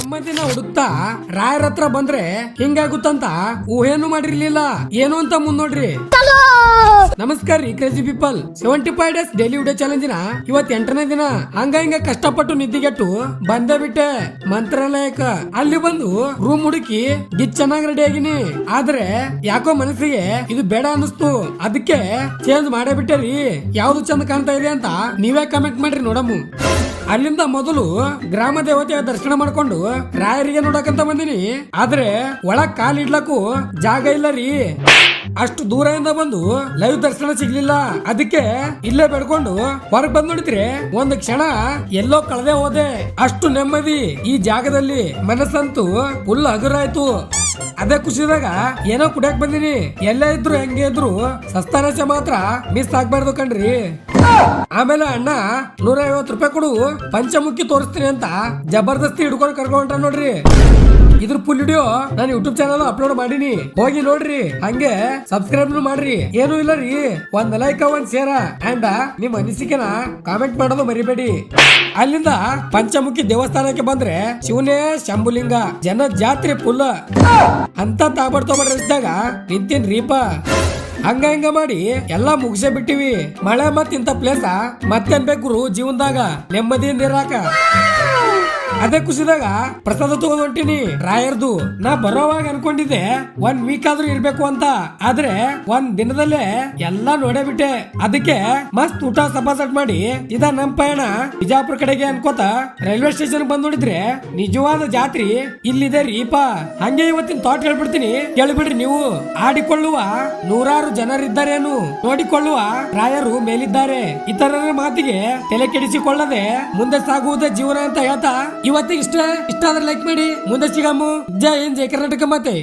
ನೆಮ್ಮದಿನ ಹುಡುಕ್ತಾ ರಾಯರ ಹತ್ರ ಬಂದ್ರೆ ಹಿಂಗಾಗುತ್ತಂತ ಊಹೇನು ಮಾಡಿರ್ಲಿಲ್ಲ. ಏನು ಅಂತ ಮುಂದ್ ನೋಡ್ರಿ. ನಮಸ್ಕಾರ ರೀ crazy people. 75 days daily video ಚಾಲೆಂಜಿನ ಇವತ್ 8ನೇ ದಿನ. ಹಿಂಗ ಕಷ್ಟಪಟ್ಟು ನಿದ್ದಿಗೆಟ್ಟು ಬಂದೇ ಬಿಟ್ಟೆ ಮಂತ್ರಾಲಯಕ್ಕ. ಅಲ್ಲಿ ಬಂದು ರೂಮ್ ಹುಡುಕಿ ಚೆನ್ನಾಗಿ ರೆಡಿ ಆಗಿನಿ. ಆದ್ರೆ ಯಾಕೋ ಮನಸ್ಸಿಗೆ ಇದು ಬೇಡ ಅನಿಸ್ತು. ಅದಕ್ಕೆ ಚೇಂಜ್ ಮಾಡೇ ಬಿಟ್ಟೆ ರೀ. ಯಾವ್ದು ಚಂದ ಕಾಣ್ತಾ ಇದೆ ಅಂತ ನೀವೇ ಕಮೆಂಟ್ ಮಾಡ್ರಿ ನೋಡಮ್ಮು. ಅಲ್ಲಿಂದ ಮೊದಲು ಗ್ರಾಮ ದೇವತೆಯ ದರ್ಶನ ಮಾಡ್ಕೊಂಡು ರಾಯರಿಗೆ ನೋಡಕಂತ ಬಂದಿನಿ. ಆದ್ರೆ ಒಳಗ್ ಕಾಲಿಡ್ಲಕ್ಕೂ ಜಾಗ ಇಲ್ಲ ರೀ. ಅಷ್ಟು ದೂರದಿಂದ ಬಂದು ಲೈವ್ ದರ್ಶನ ಸಿಗ್ಲಿಲ್ಲ. ಅದಕ್ಕೆ ಇಲ್ಲೇ ಬೆಡ್ಕೊಂಡು ಹೊರಗ್ ಬಂದ್ ನೋಡಿದ್ರೆ ಒಂದ್ ಕ್ಷಣ ಎಲ್ಲೋ ಕಳೆದೇ ಹೋದೆ. ಅಷ್ಟು ನೆಮ್ಮದಿ ಈ ಜಾಗದಲ್ಲಿ. ಮನಸ್ಸಂತೂ ಫುಲ್ ಹಗುರಾಯ್ತು. ಅದೇ ಖುಷಿದಾಗ ಏನೋ ಕುಡಿಯಕ್ ಬಂದಿನಿ. ಎಲ್ಲೇ ಇದ್ರು ಹೆಂಗೆ ಇದ್ರು ಸಸ್ತಾನಚ ಮಾತ್ರ ಮಿಸ್ ಆಗ್ಬಾರ್ದು ಕಣ್ರಿ. ಆಮೇಲೆ ಅಣ್ಣ 150 ರೂಪಾಯಿ ಕೊಡು ಪಂಚಮುಖಿ ತೋರಿಸ್ತೀನಿ ಅಂತ ಜಬರ್ದಸ್ತಿ ಹಿಡ್ಕೊಂಡು ಕರ್ಕೊಂಡ್ರ ನೋಡ್ರಿ. ಇದ್ರ ಫುಲ್ ವಿಡಿಯೋ ನಾನು ಯೂಟ್ಯೂಬ್ ಚಾನಲ್ ಅಪ್ಲೋಡ್ ಮಾಡೀನಿ, ಹೋಗಿ ನೋಡ್ರಿ. ಹಂಗೆ ಸಬ್ಸ್ಕ್ರೈಬ್ ಮಾಡ್ರಿ. ಏನು ಇಲ್ಲ ರೀ, ಒಂದ್ ಲೈಕ್ ಒಂದ್ ಶೇರ್ ಅಂಡ್ ನಿಮ್ ಅನಿಸಿಕೆನ ಕಾಮೆಂಟ್ ಮಾಡೋದು ಮರಿಬೇಡಿ. ಅಲ್ಲಿಂದ ಪಂಚಮುಖಿ ದೇವಸ್ಥಾನಕ್ಕೆ ಬಂದ್ರೆ ಶಿವನೇ ಶಂಭುಲಿಂಗ, ಜನ ಜಾತ್ರೆ ಫುಲ್ ಅಂತ ತಾಬಡ್ತೋಬಡ್ದಾಗ ನಿಂತೀನಿ ರೀಪ. ಹಂಗ ಮಾಡಿ ಎಲ್ಲಾ ಮುಗಿಸೇ ಬಿಟ್ಟಿವಿ. ಮಳೆ ಮತ್ ಇಂತ ಪ್ಲೇಸ ಮತ್ತೇನ್ ಬೇಕು ಜೀವನದಾಗ ನೆಮ್ಮದಿಯಿಂದ ಇರಾಕ. ಅದೇ ಖುಷಿದಾಗ ಪ್ರಸಾದ ತಗೊಂಡ್ ಹೊಂಟಿನಿ ರಾಯರ್ದು. ನಾ ಬರೋವಾಗ ಅನ್ಕೊಂಡಿದ್ದೆ 1 ವೀಕ್ ಆದ್ರೂ ಇರ್ಬೇಕು ಅಂತ. ಆದ್ರೆ 1 ದಿನದಲ್ಲೇ ಎಲ್ಲಾ ನೋಡೇ ಬಿಟ್ಟೆ. ಅದಕ್ಕೆ ಮಸ್ತ್ ಊಟ ಸಪಾಸಟ್ ಮಾಡಿ ಇದ ನಮ್ ಪಯಣ ಬಿಜಾಪುರ ಕಡೆಗೆ ಅನ್ಕೋತ ರೈಲ್ವೆ ಸ್ಟೇಷನ್ ಬಂದ್ ನೋಡಿದ್ರೆ ನಿಜವಾದ ಜಾತ್ರಿ ಇಲ್ಲಿದೆ ರೀಪ. ಹಂಗೆ ಇವತ್ತಿನ ಥಾಟ್ ಹೇಳ್ಬಿಡ್ತೀನಿ, ಕೇಳ್ಬಿಡ್ರಿ ನೀವು. ಆಡಿಕೊಳ್ಳುವ 100 ಜನರಿದ್ದಾರೇನು, ನೋಡಿಕೊಳ್ಳುವ ರಾಯರು ಮೇಲಿದ್ದಾರೆ. ಇತರರ ಮಾತಿಗೆ ತಲೆ ಕೆಡಿಸಿಕೊಳ್ಳದೆ ಮುಂದೆ ಸಾಗುವುದೇ ಜೀವನ ಅಂತ ಹೇಳ್ತಾ ಇವತ್ತಿಗೆ ಇಷ್ಟ ಆದ್ರೆ ಲೈಕ್ ಮಾಡಿ. ಮುಂದೆ ಸಿಗಮ್ಮು. ಜೈ ಹಿಂದ್, ಜೈ ಕರ್ನಾಟಕ ಮಾತೆ.